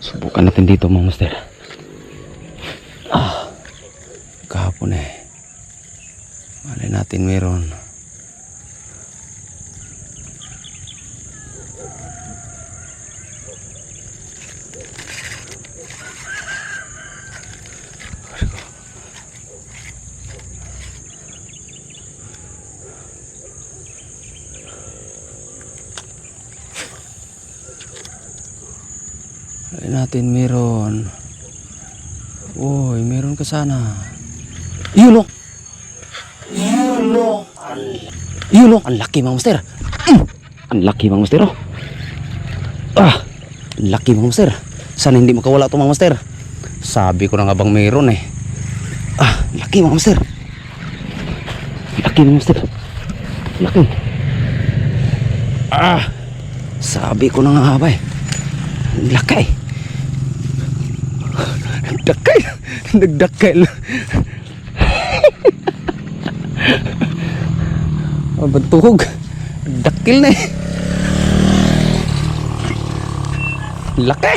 Subukan natin dito mga master. Kahapon malay natin meron. Malay natin meron. Uy, meron ka sana. Yun o. Yun o. Ang laki mga master. Ang laki mga master oh. Ang laki mga master. Sana hindi makawala ito mga master. Sabi ko na nga bang meron laki mga master. Laki mga master. Laki. Sabi ko na nga ba laki. Nagdakay. Nagdakay. Bantuhog. Nagdakil na laki.